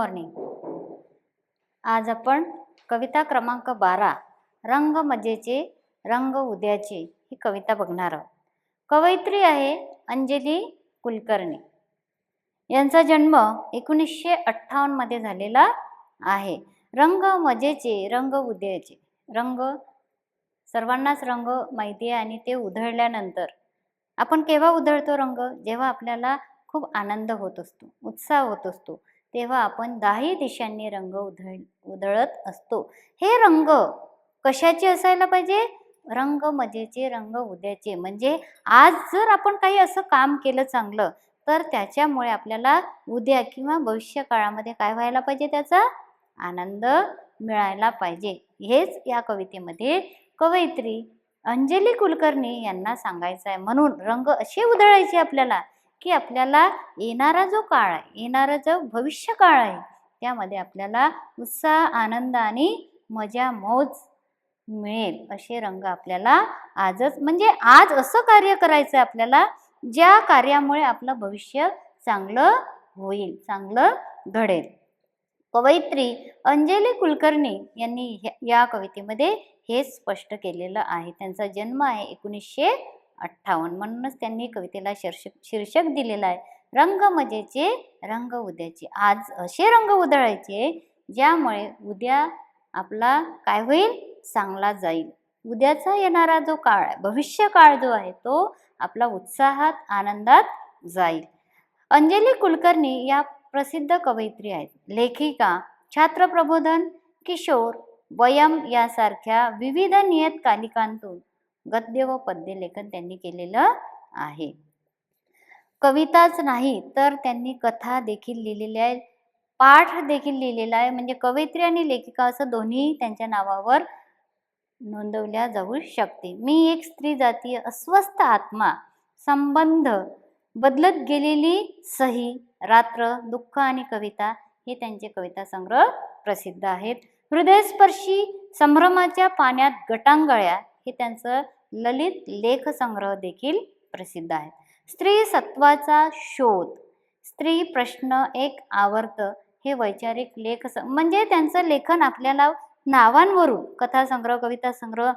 Morning. आज आपण कविता क्रमांक 12 रंग मजेचे रंग उद्याचे ही कविता बघणार आहोत. कवयित्री आहे अंजली कुलकर्णी. यांचा जन्म 1958 मध्ये झालेला आहे. रंग मजेचे रंग उद्याचे. रंग सर्वांनाच रंग माहिती आहे आणि ते उधळल्यानंतर आपण केव्हा उधळतो रंग? जेव्हा आपल्याला खूप आनंद होत असतो, उत्साह होत असतो, तेव्हा आपण दाही दिशांनी रंग उधळत असतो. हे रंग कशाचे असायला पाहिजे? रंग मजेचे रंग उद्याचे. म्हणजे आज जर आपण काही असं काम केलं चांगलं तर त्याच्यामुळे आपल्याला उद्या किंवा भविष्य काळामध्ये काय व्हायला पाहिजे? त्याचा आनंद मिळायला पाहिजे. हेच या कवितेमध्ये कवयित्री अंजली कुलकर्णी यांना सांगायचं आहे. म्हणून रंग असे उधळायचे आपल्याला की आपल्याला येणारा जो काळ आहे, येणारा जो भविष्य काळ आहे, त्यामध्ये आपल्याला उत्साह, आनंद आणि मजा मौज मिळेल असे रंग आपल्याला आजच म्हणजे आज असं कार्य करायचं आहे आपल्याला ज्या कार्यामुळे आपलं भविष्य चांगलं होईल, चांगलं घडेल. कवयित्री अंजली कुलकर्णी यांनी या कवितेमध्ये हे स्पष्ट केलेलं आहे. त्यांचा जन्म आहे 1958. म्हणूनच त्यांनी कवितेला शीर्षक दिलेलं आहे रंग मजेचे रंग उद्याचे. आज असे रंग उधळायचे ज्यामुळे उद्या आपला काय होईल? चांगला जाईल. उद्याचा येणारा जो काळ आहे, भविष्य काळ जो आहे, तो आपला उत्साहात, आनंदात जाईल. अंजली कुलकर्णी या प्रसिद्ध कवयित्री आहेत. लेखिका, छात्र प्रबोधन, किशोर, वयम यासारख्या विविध नियतकालिकांतून गद्य व पद्य लेखन त्यांनी केलेलं आहे. कविताच नाही तर त्यांनी कथा देखील लिहिलेल्या आहेत, पाठ देखील लिहिलेला आहे. म्हणजे कवयित्री आणि लेखिका असं दोन्ही त्यांच्या नावावर नोंदवल्या जाऊ शकते. मी एक स्त्री जातीय अस्वस्थ आत्मा, संबंध, बदलत गेलेली सही, रात्र, दुःख आणि कविता हे त्यांचे कविता संग्रह प्रसिद्ध आहेत. हृदयस्पर्शी संभ्रमाच्या पाण्यात गटांगळ्या हे त्यांचं ललित लेख संग्रह देखील प्रसिद्ध आहे. स्त्री सत्वाचा शोध, स्त्री प्रश्न एक आवर्त हे वैचारिक लेख म्हणजे त्यांचं लेखन आपल्याला नावांवरून कथा संग्रह, कविता संग्रह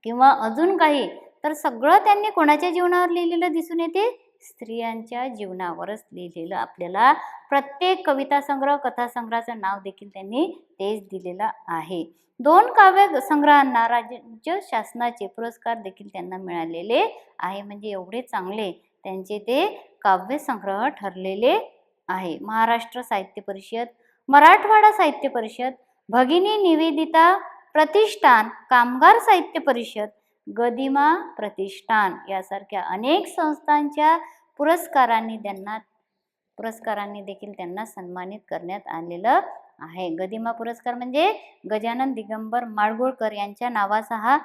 किंवा अजून काही तर सगळं त्यांनी कोणाच्या जीवनावर लिहिलेलं दिसून येते? स्त्रियांच्या जीवनावरच लिहिलेलं आपल्याला प्रत्येक कविता संग्रह, कथा संग्रहाचं नाव देखील त्यांनी तेच दिलेलं आहे. 2 काव्य संग्रहांना राज्य शासनाचे पुरस्कार देखील त्यांना मिळालेले आहे. म्हणजे एवढे चांगले त्यांचे ते काव्य संग्रह ठरलेले आहे. महाराष्ट्र साहित्य परिषद, मराठवाडा साहित्य परिषद, भगिनी निवेदिता प्रतिष्ठान, कामगार साहित्य परिषद, गदिमा प्रतिष्ठान यासारख्या अनेक संस्थांच्या पुरस्कारांनी देखील त्यांना सन्मानित करण्यात आलेलं आहे. गदिमा पुरस्कार म्हणजे गजानन दिगंबर माडगुळकर यांच्या नावाचा हा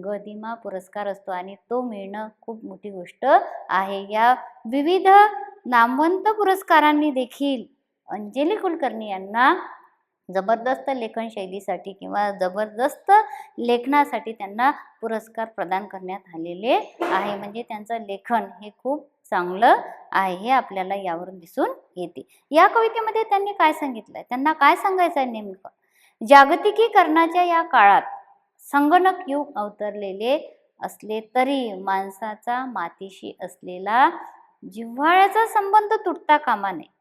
गदिमा पुरस्कार असतो आणि तो मिळणं खूप मोठी गोष्ट आहे. या विविध नामवंत पुरस्कारांनी देखील अंजली कुलकर्णी यांना जबरदस्त लेखन शैलीसाठी किंवा जबरदस्त लेखनासाठी त्यांना पुरस्कार प्रदान करण्यात आलेले आहे. म्हणजे त्यांचं लेखन हे खूप चांगलं आहे हे आपल्याला यावरून दिसून येते. या कवितेमध्ये त्यांनी काय सांगितलंय? त्यांना काय सांगायचं आहे नेमकं? जागतिकीकरणाच्या या काळात संगणक युग अवतरलेले असले तरी माणसाचा मातीशी असलेला जिव्हाळ्याचा संबंध तुटता कामा नये.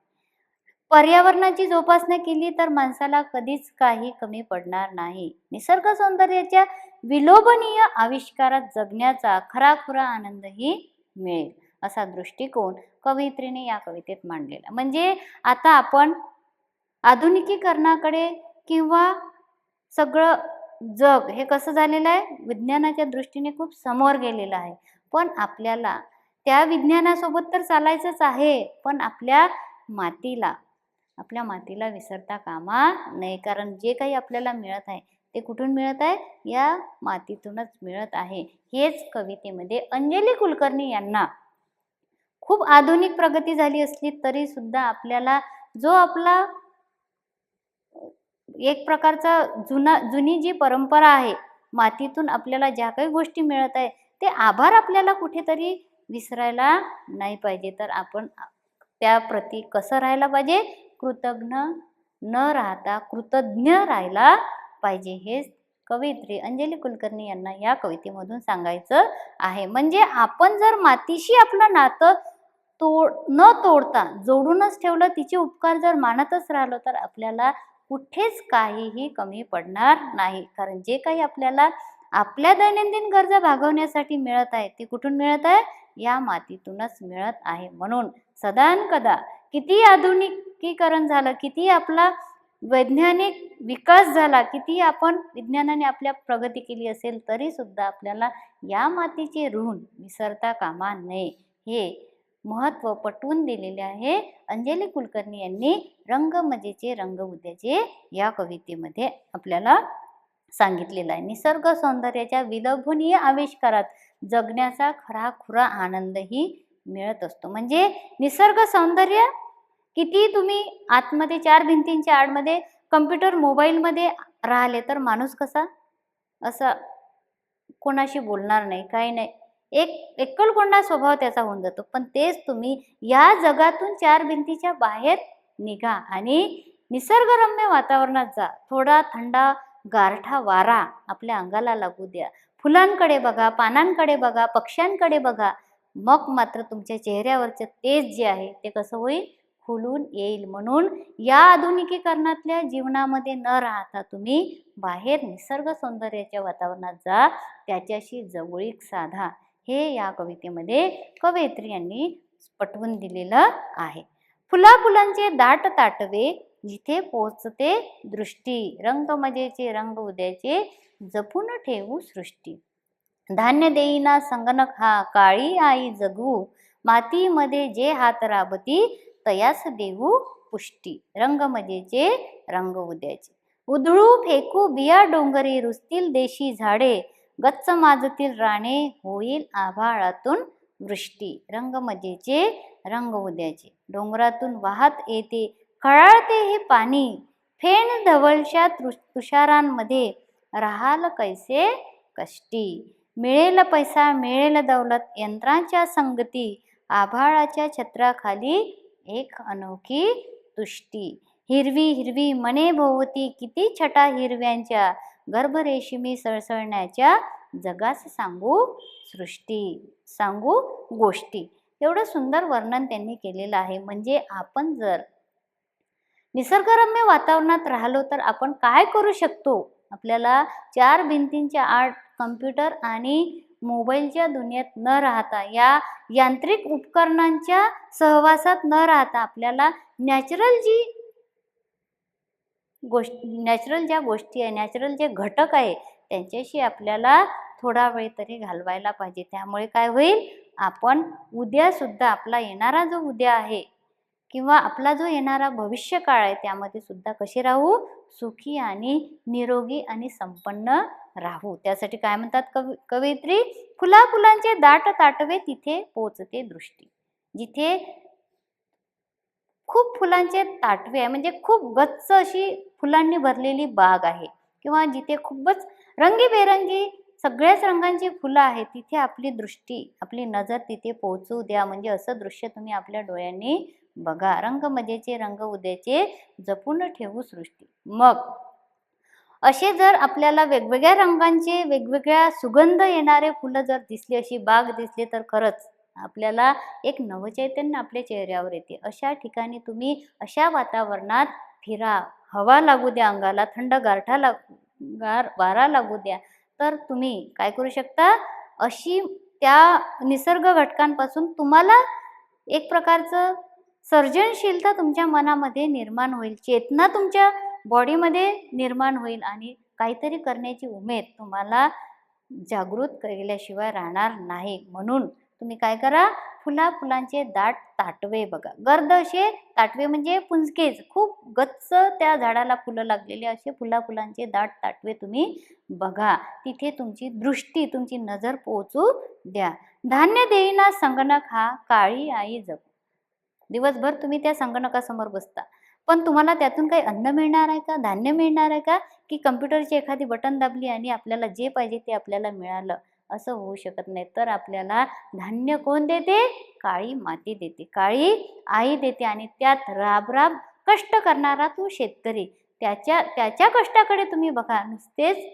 पर्यावरणाची जोपासना केली तर माणसाला कधीच काही कमी पडणार नाही. निसर्ग सौंदर्याच्या विलोभनीय आविष्कारात जगण्याचा खराखुरा आनंदही मिळेल असा दृष्टिकोन कवयित्रीने या कवितेत मांडलेला. म्हणजे आता आपण आधुनिकीकरणाकडे किंवा सगळं जग हे कसं झालेलं आहे? विज्ञानाच्या दृष्टीने खूप समोर गेलेलं आहे. पण आपल्याला त्या विज्ञानासोबत तर चालायचंच आहे, पण आपल्या मातीला विसरता कामा नये. कारण जे काही आपल्याला मिळत आहे ते कुठून मिळत आहे? या मातीतूनच मिळत आहे. हेच कवितेमध्ये अंजली कुलकर्णी यांना खूप आधुनिक प्रगती झाली असली तरी सुद्धा आपल्याला जो आपला एक प्रकारचा जुनी जी परंपरा आहे, मातीतून आपल्याला ज्या काही गोष्टी मिळत आहे ते आभार आपल्याला कुठेतरी विसरायला नाही पाहिजे. तर आपण त्याप्रती कसं राहायला पाहिजे? कृतज्ञ न राहता कृतज्ञ राहायला पाहिजे, हे कवयित्री अंजली कुलकर्णी यांना या कवितेमधून सांगायचं आहे. म्हणजे आपण जर मातीशी आपलं नातं न तोडता जोडूनच ठेवलं, तिचे उपकार जर मानतच राहिलो, तर आपल्याला कुठेच काहीही कमी पडणार नाही. कारण जे काही आपल्याला आपल्या दैनंदिन गरजा भागवण्यासाठी मिळत आहे ते कुठून मिळत आहे? या मातीतूनच मिळत आहे. म्हणून सदानकदा किती आधुनिकीकरण झालं, किती आपला वैज्ञानिक विकास झाला, किती आपण विज्ञानाने आपल्या प्रगती केली असेल, तरी सुद्धा आपल्याला या मातीचे ऋण विसरता कामा नये, हे महत्त्व पटवून दिलेले आहे अंजली कुलकर्णी यांनी रंगमजेचे रंग उद्याचे या कवितेमध्ये आपल्याला सांगितलेलं आहे. निसर्ग सौंदर्याच्या विलोभनीय आविष्कारात जगण्याचा खराखुरा आनंदही मिळत असतो. म्हणजे निसर्ग सौंदर्य किती तुम्ही आतमध्ये 4 भिंतींच्या आडमध्ये कम्प्युटर मोबाईलमध्ये राहिले तर माणूस कसा असा कोणाशी बोलणार नाही, काही नाही, एकलकोंडा स्वभाव त्याचा होऊन जातो. पण तेच तुम्ही या जगातून 4 भिंतीच्या बाहेर निघा आणि निसर्गरम्य वातावरणात जा. थोडा थंडा गारठा वारा आपल्या अंगाला लागू द्या. फुलांकडे बघा, पानांकडे बघा, पक्ष्यांकडे बघा. मग मात्र तुमच्या चेहऱ्यावरचं तेज जे आहे ते कसं होईल? खुलून येईल. म्हणून या आधुनिकीकरणातल्या जीवनामध्ये न राहता तुम्ही बाहेर निसर्ग सौंदर्याच्या वातावरणात जा, त्याच्याशी जवळीक साधा, हे या कवितेमध्ये कवयित्री यांनी पटवून दिलेलं आहे. फुलाफुलांचे दाट ताटवे जिथे पोचते दृष्टी, रंगमजेचे रंग उद्याचे जपून ठेवू सृष्टी. धान्य देईना संगणक हा, काळी आई जगू मातीमध्ये जे हात राबती, तयास देऊ पुष्टी, रंगमजेचे रंग उद्याचे. उधळू फेकू बिया डोंगरी, रुजतील देशी झाडे, गच्च माजतील राणे, होईल आभाळातून वृष्टी, रंगमजेचे रंग उद्याचे. डोंगरातून वाहत येते खळाळते हे पाणी, फेण धवलशा तुषारांमध्ये, राहाल कैसे कष्टी. मिळेल पैसा मिळेल दौलत यंत्रांच्या संगती, आभाळाच्या छत्राखाली एक अनोखी तुष्टी. हिरवी हिरवी मने भोवती किती छटा हिरव्यांच्या, गर्भरेशिमी सळसळण्याच्या जगास सांगू सृष्टी, सांगू गोष्टी. एवढं सुंदर वर्णन त्यांनी केलेलं आहे. म्हणजे आपण जर निसर्गरम्य वातावरणात राहिलो तर आपण काय करू शकतो? आपल्याला 4 भिंतींच्या आड कम्प्युटर आणि मोबाईलच्या दुनियेत न राहता, या यांत्रिक उपकरणांच्या सहवासात न राहता, आपल्याला नॅचरल ज्या गोष्टी आहे, नॅचरल जे घटक आहे, त्यांच्याशी आपल्याला थोडा वेळ तरी घालवायला पाहिजे. त्यामुळे काय होईल? आपण उद्यासुद्धा, आपला येणारा जो उद्या आहे किंवा आपला जो येणारा भविष्य काळ आहे, त्यामध्ये सुद्धा कसे राहू? सुखी आणि निरोगी आणि संपन्न राहू. त्यासाठी काय म्हणतात कवयित्री? फुलाफुलांचे दाट ताटवे तिथे पोचते दृष्टी. जिथे खूप फुलांचे ताटवे आहे, म्हणजे खूप गच्च अशी फुलांनी भरलेली बाग आहे, किंवा जिथे खूपच रंगीबेरंगी सगळ्याच रंगांची फुलं आहेत, तिथे आपली दृष्टी, आपली नजर तिथे पोहोचू द्या. म्हणजे असं दृश्य तुम्ही आपल्या डोळ्यांनी बघा. रंगमजेचे रंग उद्याचे जपून ठेवू सृष्टी. मग असे जर आपल्याला वेगवेगळ्या रंगांचे, वेगवेगळ्या सुगंध येणारे फुलं जर दिसली, अशी बाग दिसली, तर खरंच आपल्याला एक नवचैतन्य आपल्या चेहऱ्यावर येते. अशा ठिकाणी तुम्ही अशा वातावरणात फिरा, हवा लागू द्या अंगाला, थंड गारठा वारा लागू द्या. तर तुम्ही काय करू शकता? अशी त्या निसर्ग घटकांपासून तुम्हाला एक प्रकारचं सर्जनशीलता तुमच्या मनामध्ये निर्माण होईल, चेतना तुमच्या बॉडीमध्ये निर्माण होईल आणि काहीतरी करण्याची उमेद तुम्हाला जागृत केल्याशिवाय राहणार नाही. म्हणून तुम्ही काय करा? फुलाफुलांचे दाट ताटवे बघा. गर्द असे ताटवे म्हणजे पुंजकेच, खूप गच्च त्या झाडाला फुलं लागलेले असे फुलाफुलांचे दाट ताटवे तुम्ही बघा. तिथे तुमची दृष्टी, तुमची नजर पोहोचू द्या. धान्य देईना संगणक हा, काळी आई जगू. दिवसभर तुम्ही त्या संगणकासमोर बसता, पण तुम्हाला त्यातून काही अन्न मिळणार आहे का? धान्य मिळणार आहे का? की कम्प्युटरची एखादी बटन दाबली आणि आपल्याला जे पाहिजे ते आपल्याला मिळालं? असं होऊ शकत नाही. तर आपल्याला धान्य कोण देते? काळी माती देते, काळी आई देते. आणि त्यात राबराब कष्ट करणारा तो शेतकरी, त्याच्या कष्टाकडे तुम्ही बघा. नुसतेच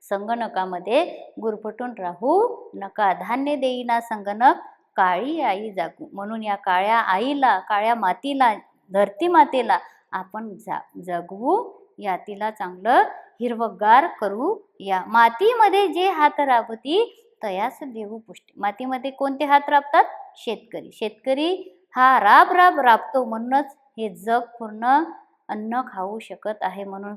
संगणकामध्ये गुरफटून राहू नका. धान्य देईना संगणक, काळी आई जागू. म्हणून या काळ्या आईला, काळ्या मातीला, धरती मातेला आपण जगवू या. तिला चांगलं हिरवगार करू या. मातीमध्ये जे हात राबती तयास देऊ पुष्टी. मातीमध्ये कोणते हात राबतात? शेतकरी. शेतकरी हा राब राबतो, म्हणूनच हे जग पूर्ण अन्न खाऊ शकत आहे. म्हणून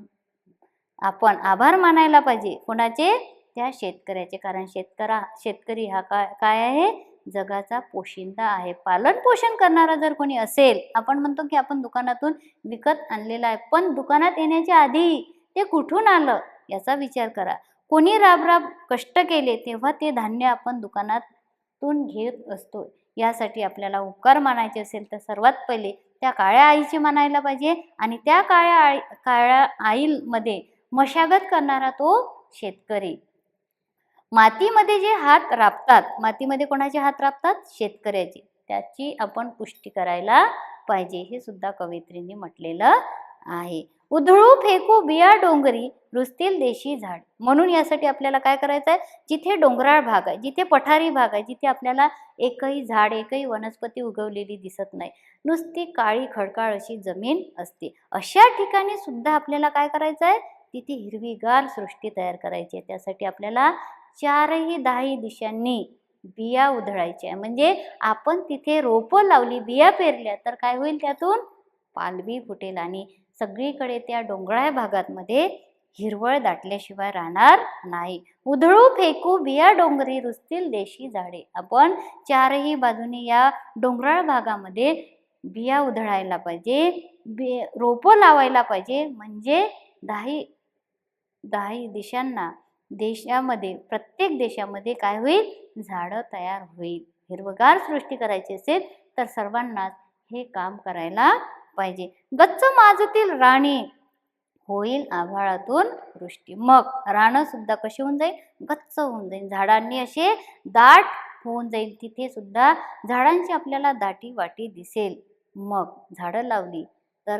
आपण आभार मानायला पाहिजे. कोणाचे? त्या शेतकऱ्याचे. कारण शेतकरी हा काय आहे? जगाचा पोशिंदा आहे. पालन पोषण करणारा जर कोणी असेल, आपण म्हणतो की आपण दुकानातून विकत आणलेला आहे, पण दुकानात येण्याच्या आधी ते कुठून आलं याचा विचार करा. कोणी राब कष्ट केले तेव्हा ते धान्य आपण दुकानातून घेत असतो. यासाठी आपल्याला उपकार मानायचे असेल तर सर्वात पहिले त्या काळ्या आईची मानायला पाहिजे. आणि त्या काळ्या आईमध्ये मशागत करणारा तो शेतकरी. मातीमध्ये जे हात राबतात, मातीमध्ये कोणाचे हात राबतात? शेतकऱ्याचे. त्याची आपण पुष्टी करायला पाहिजे. हे सुद्धा कवयित्रीने म्हटलेलं आहे. उधळू फेकू बिया डोंगरी, रुजतील देशी झाड. म्हणून यासाठी आपल्याला काय करायचं आहे? जिथे डोंगराळ भाग आहे, जिथे पठारी भाग आहे, जिथे आपल्याला एकही झाड, एकही वनस्पती उगवलेली दिसत नाही, नुसती काळी खडकाळ अशी जमीन असते, अशा ठिकाणी सुद्धा आपल्याला काय करायचं आहे? तिथे हिरवीगार सृष्टी तयार करायची आहे. त्यासाठी आपल्याला चारही दाही दिशांनी बिया उधळायच्या. म्हणजे आपण तिथे रोपं लावली, बिया पेरल्या तर काय होईल? त्यातून पालवी फुटेल आणि सगळीकडे त्या डोंगराळ भागांमध्ये हिरवळ दाटल्याशिवाय राहणार नाही. उधळू फेकू बिया डोंगरी, रुजतील देशी झाडे. आपण चारही बाजूने या डोंगराळ भागामध्ये बिया उधळायला पाहिजे, रोपं लावायला पाहिजे. म्हणजे दाही दिशांना देशामध्ये, प्रत्येक देशामध्ये काय होईल? झाडं तयार होईल. हिरवगार सृष्टी करायची असेल तर सर्वांनाच हे काम करायला पाहिजे. गच्च माजतील राणी, होईल आभाळातून वृष्टी. मग रानं सुद्धा कशी होऊन जाईल? गच्च होऊन जाईल. झाडांनी असे दाट होऊन जाईल. तिथे सुद्धा झाडांची आपल्याला दाटी वाटी दिसेल. मग झाडं लावली तर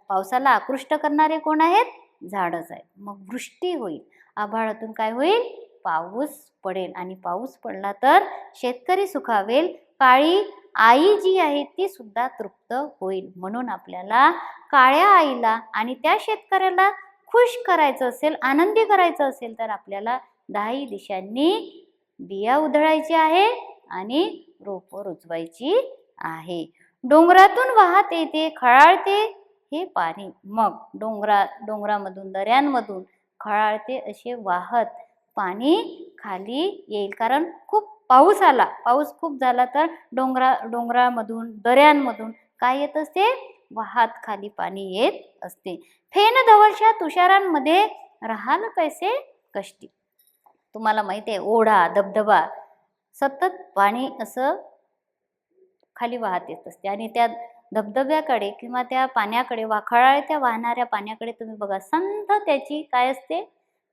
पावसाला आकृष्ट करणारे कोण आहेत? झाडच आहेत. मग वृष्टी होईल. आभाळातून काय होईल? पाऊस पडेल. आणि पाऊस पडला तर शेतकरी सुखावेल. काळी आई जी आहे ती सुद्धा तृप्त होईल. म्हणून आपल्याला काळ्या आईला आणि त्या शेतकऱ्याला खुश करायचं असेल, आनंदी करायचं असेल तर आपल्याला दाही दिशांनी बिया उधळायची आहे आणि रोपं रुजवायची आहे. डोंगरातून वाहत येते खळाळते हे पाणी. मग डोंगरामधून, दऱ्यांमधून खळाळते असे वाहत पाणी खाली येईल. कारण खूप पाऊस आला, पाऊस खूप झाला तर डोंगरामधून, दऱ्यांमधून काय येत असते? वाहत खाली पाणी येत असते. फेन धवलशा तुषारांमध्ये राहाल कैसे कष्टी. तुम्हाला माहिती आहे, ओढा, धबधबा, सतत पाणी असं खाली वाहत येत असते. आणि त्या धबधब्याकडे किंवा त्या पाण्याकडे, खळाळत्या वाहणाऱ्या पाण्याकडे तुम्ही बघा, संथ त्याची काय असते?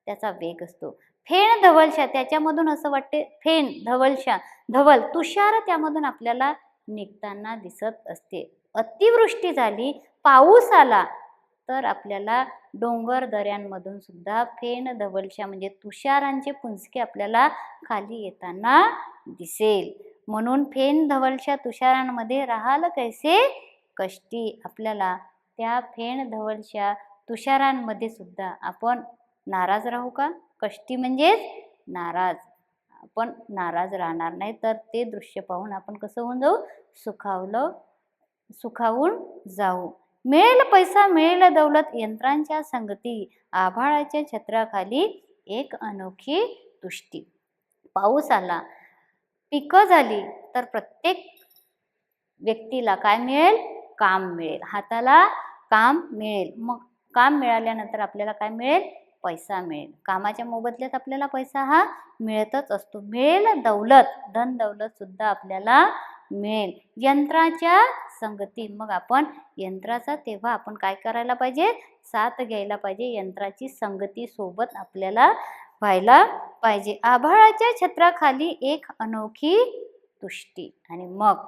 त्याचा वेग असतो. फेण धवलशा, त्याच्यामधून असं वाटते, फेण धवलशा, धवल तुषार त्यामधून आपल्याला निघताना दिसत असते. अतिवृष्टी झाली, पाऊस आला तर आपल्याला डोंगर दऱ्यांमधून सुद्धा फेण धवलशा म्हणजे तुषारांचे पुंजके आपल्याला खाली येताना दिसेल. म्हणून फेण धवलशा तुषारांमध्ये राहाल कैसे कष्टी. आपल्याला त्या फेण धवलशा तुषारांमध्ये सुद्धा आपण नाराज राहू का? कष्टी म्हणजेच नाराज. आपण नाराज राहणार नाही तर ते दृश्य पाहून आपण कसं होऊन जाऊ? सुखावून जाऊ. मिळेल पैसा मिळेल दौलत, यंत्रांच्या संगती, आभाळाच्या छत्राखाली एक अनोखी तुष्टी. पाऊस आला, पिकं झाली तर प्रत्येक व्यक्तीला काय मिळेल? काम मिळेल. हाताला काम मिळेल. मग काम मिळाल्यानंतर आपल्याला काय मिळेल? पैसा मिळेल. कामाच्या मोबदल्यात आपल्याला पैसा हा मिळतच असतो. मिळेल दौलत, धन दौलत सुद्धा आपल्याला मिळेल. यंत्राच्या संगती, मग आपण यंत्राचा तेव्हा आपण काय करायला पाहिजे? साथ घ्यायला पाहिजे. यंत्राची संगती सोबत आपल्याला व्हायला पाहिजे. आभाळाच्या छत्राखाली एक अनोखी तुष्टी. आणि मग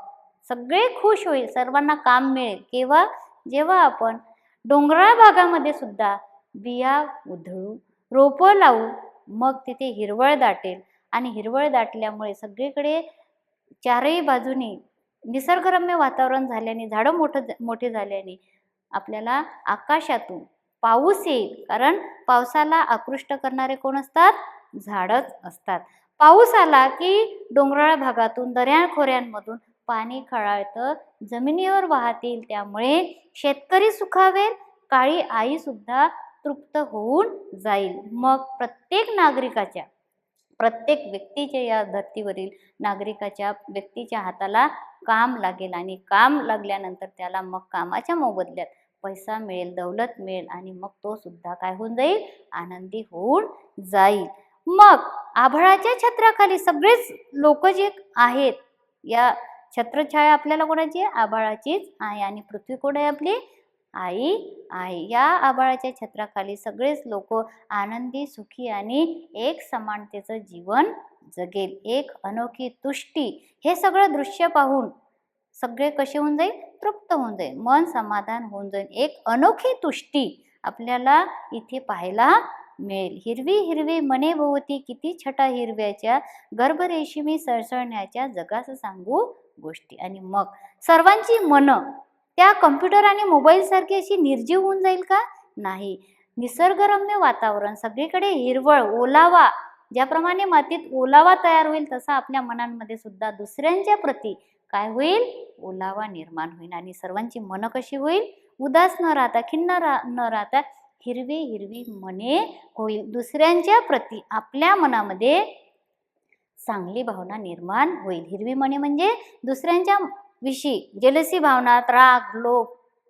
सगळे खुश होईल, सर्वांना काम मिळेल. केव्हा? जेव्हा आपण डोंगराळ भागामध्ये सुद्धा बिया उधळू, रोपं लावू, मग तिथे हिरवळ दाटेल आणि हिरवळ दाटल्यामुळे सगळीकडे चारही बाजूनी निसर्गरम्य वातावरण झाल्याने, झाडं मोठे झाल्याने आपल्याला आकाशातून पाऊस येईल. कारण पावसाला आकृष्ट करणारे कोण असतात? झाडच असतात. पाऊस आला की डोंगराळ भागातून, दऱ्याखोऱ्यांमधून पाणी खळाळतं, जमिनीवर वाहतील. त्यामुळे शेतकरी सुखावेल, काळी आई सुद्धा तृप्त होऊन जाईल. मग प्रत्येक नागरिकाच्या, प्रत्येक व्यक्तीच्या, या धर्तीवरील नागरिकाच्या, व्यक्तीच्या हाताला काम लागेल आणि काम लागल्यानंतर त्याला मग कामाच्या मोबदल्यात पैसा मिळेल, दौलत मिळेल आणि मग तो सुद्धा काय होऊन जाईल? आनंदी होऊन जाईल. मग आभाळाच्या छत्राखाली सगळेच लोक जे आहेत, या छत्रछाया आपल्याला कोणाची आहे? आभाळाचीच आहे. आणि पृथ्वी कोण आहे? आपली आई आहे. या आभाळाच्या छत्राखाली सगळेच लोक आनंदी, सुखी आणि एक समानतेचं जीवन जगेल. एक अनोखी तुष्टी, हे सगळं दृश्य पाहून सगळे कसे होऊन जाईल? तृप्त होऊन जाईल, मन समाधान होऊन जाईल. एक अनोखी तुष्टी आपल्याला इथे पाहायला मिळेल. हिरवी हिरवी मने भोवती किती छटा हिरव्याच्या, गर्भरेशिमी सळसळण्याच्या, जगास सांगू गोष्टी. आणि मग सर्वांची मनं त्या कम्प्युटर आणि मोबाईलसारखी अशी निर्जीव होऊन जाईल का? नाही. निसर्गरम्य वातावरण, सगळीकडे हिरवळ, ओलावा, ज्याप्रमाणे मातीत ओलावा तयार होईल तसा आपल्या मनांमध्ये सुद्धा दुसऱ्यांच्या प्रती काय होईल? ओलावा निर्माण होईल. आणि सर्वांची मनं कशी होईल? उदास न राहता, खिन्न न राहता हिरवी हिरवी मने होईल. दुसऱ्यांच्या प्रती आपल्या मनामध्ये चांगली भावना निर्माण होईल. हिरवी मने म्हणजे दुसऱ्यांच्या विषयी जेलसी भावना, राग, लोभ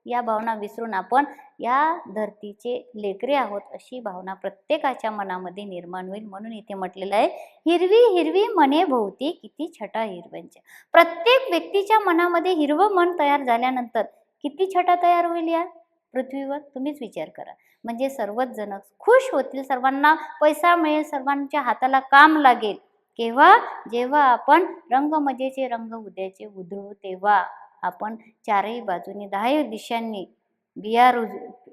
या भावना विसरून आपण या धरतीचे लेकरे आहोत अशी भावना प्रत्येकाच्या मनामध्ये निर्माण होईल. म्हणून इथे म्हटलेलं आहे, हिरवी हिरवी मने भोवती किती छटा हिरव्यांच्या. प्रत्येक व्यक्तीच्या मनामध्ये हिरवं मन तयार झाल्यानंतर किती छटा तयार होईल या पृथ्वीवर? तुम्हीच विचार करा. म्हणजे सर्वच जण खुश होतील, सर्वांना पैसा मिळेल, सर्वांच्या हाताला काम लागेल. केव्हा? जेव्हा आपण रंगमजेचे रंग उद्याचे उधळू, तेव्हा आपण चारही बाजूनी, 10 दिशांनी बिया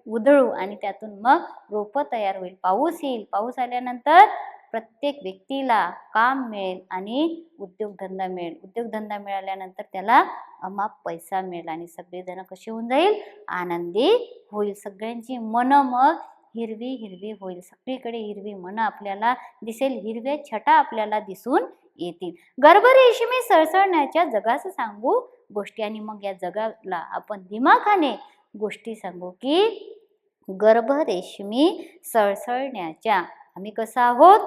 उधळू आणि त्यातून मग रोपं तयार होईल, पाऊस येईल. पाऊस आल्यानंतर प्रत्येक व्यक्तीला काम मिळेल आणि उद्योगधंदा मिळेल. उद्योगधंदा मिळाल्यानंतर त्याला अमाप पैसा मिळेल आणि सगळेजण कसे होऊन जाईल? आनंदी होईल. सगळ्यांची मनं मग हिरवी हिरवी होईल. सगळीकडे हिरवी मनं आपल्याला दिसेल, हिरव्या छटा आपल्याला दिसून येतील. गर्भरेशिमी सळसळण्याच्या, जगास सांगू गोष्टी. आणि मग या जगाला आपण दिमाखाने गोष्टी सांगू की गर्भरेशमी सळसळण्याच्या, आम्ही कसं आहोत?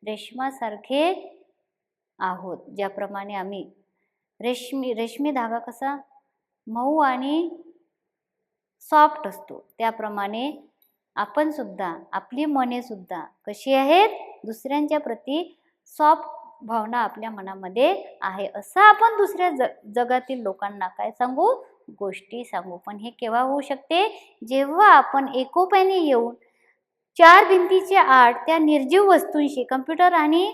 रेशमासारखे आहोत. ज्याप्रमाणे आम्ही रेशमी धागा कसा मऊ आणि सॉफ्ट असतो, त्याप्रमाणे आपण सुद्धा, आपली मने सुद्धा कशी आहेत? दुसऱ्यांच्या प्रती सॉफ्ट भावना आपल्या मनामध्ये आहे. असं आपण दुसऱ्या जगातील लोकांना काय सांगू? गोष्टी सांगू. पण हे केव्हा होऊ शकते? जेव्हा आपण एकोप्याने येऊन 4 भिंतीच्या आड त्या निर्जीव वस्तूंशी, कम्प्युटर आणि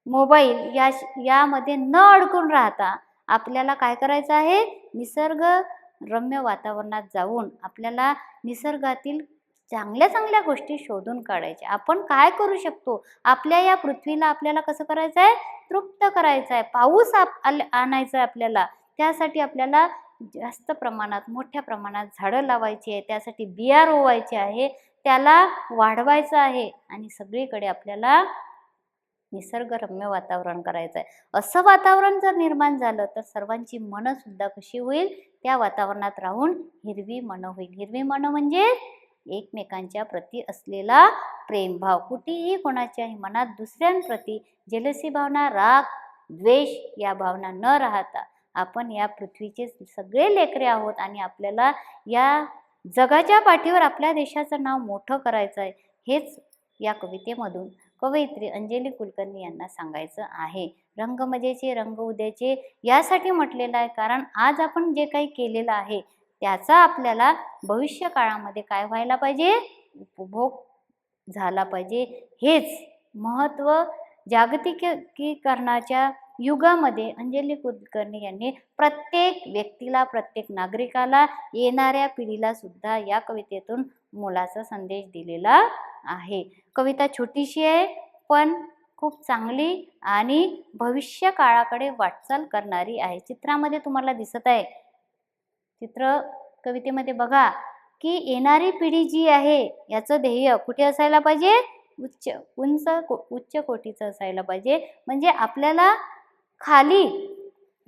मोबाईल यामध्ये न अडकून राहता आपल्याला काय करायचं आहे? निसर्ग रम्य वातावरणात जाऊन आपल्याला निसर्गातील चांगल्या चांगल्या गोष्टी शोधून काढायच्या. आपण काय करू शकतो? आपल्या या पृथ्वीला आपल्याला कसं करायचं आहे? तृप्त करायचं आहे. पाऊस आणायचा आहे आपल्याला. त्यासाठी आपल्याला जास्त प्रमाणात, मोठ्या प्रमाणात झाडं लावायची आहे. त्यासाठी बिया रोवायचे आहे, त्याला वाढवायचं आहे आणि सगळीकडे आपल्याला निसर्गरम्य वातावरण करायचं आहे. असं वातावरण जर निर्माण झालं तर सर्वांची मनं सुद्धा कशी होईल? त्या वातावरणात राहून हिरवी मनं होईल. हिरवी मनं म्हणजे एकमेकांच्या प्रती असलेला प्रेमभाव. कुठेही कोणाच्याही मनात दुसऱ्यांप्रती जेलसी भावना, राग, द्वेष या भावना न राहता आपण या पृथ्वीचे सगळे लेकरे आहोत आणि आपल्याला या जगाच्या पाठीवर आपल्या देशाचं नाव मोठं करायचं आहे. हेच या कवितेमधून कवयित्री अंजली कुलकर्णी यांना सांगायचं आहे. रंगमजेचे रंग उद्याचे यासाठी म्हटलेलं आहे कारण आज आपण जे काही केलेलं आहे त्याचा आपल्याला भविष्य काळामध्ये काय व्हायला पाहिजे? उपभोग झाला पाहिजे. हेच महत्त्व जागतिकीकरणाच्या युगामध्ये अंजली कुलकर्णी यांनी प्रत्येक व्यक्तीला, प्रत्येक नागरिकाला, येणाऱ्या पिढीला सुद्धा या कवितेतून मोलाचा संदेश दिलेला आहे. कविता छोटीशी आहे पण खूप चांगली आणि भविष्य काळाकडे वाटचाल करणारी आहे. चित्रामध्ये तुम्हाला दिसत आहे, चित्र कवितेमध्ये बघा की येणारी पिढी जी आहे याचं ध्येय कुठे असायला पाहिजे, उच्च कोटीचं असायला पाहिजे. म्हणजे आपल्याला खाली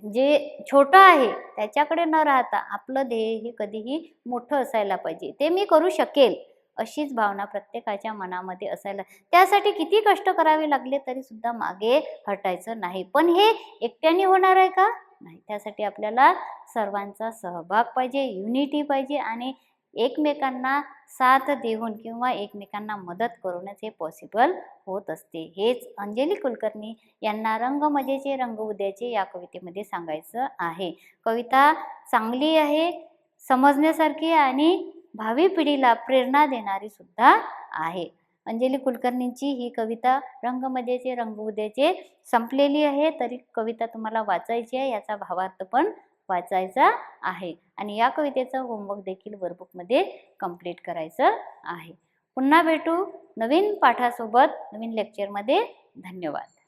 जे छोटं आहे त्याच्याकडे न राहता आपलं ध्येय हे कधीही मोठं असायला पाहिजे. ते मी करू शकेल अशीच भावना प्रत्येकाच्या मनामध्ये असायला, त्यासाठी किती कष्ट करावे लागले तरी सुद्धा मागे हटायचं नाही. पण हे एकट्याने होणार आहे का? नाही. त्यासाठी आपल्याला सर्वांचा सहभाग पाहिजे, युनिटी पाहिजे आणि एकमेकांना साथ देऊन किंवा एकमेकांना मदत करूनच हे पॉसिबल होत असते. हेच अंजली कुलकर्णी यांना रंग मजेचे रंग उद्याचे या कवितेमध्ये सांगायचं आहे. कविता चांगली आहे, समजण्यासारखी आणि भावी पिढीला प्रेरणा देणारी सुद्धा आहे. अंजली कुलकर्णींची ही कविता रंग मजेचे रंग उद्याचे संपलेली आहे, तरी कविता तुम्हाला वाचायची आहे, याचा भावार्थ पण वाचायचा आहे आणि या कवितेचं होमवर्क देखील वर्कबुकमध्ये कंप्लीट करायचं आहे. पुन्हा भेटू नवीन पाठासोबत नवीन लेक्चरमध्ये. धन्यवाद.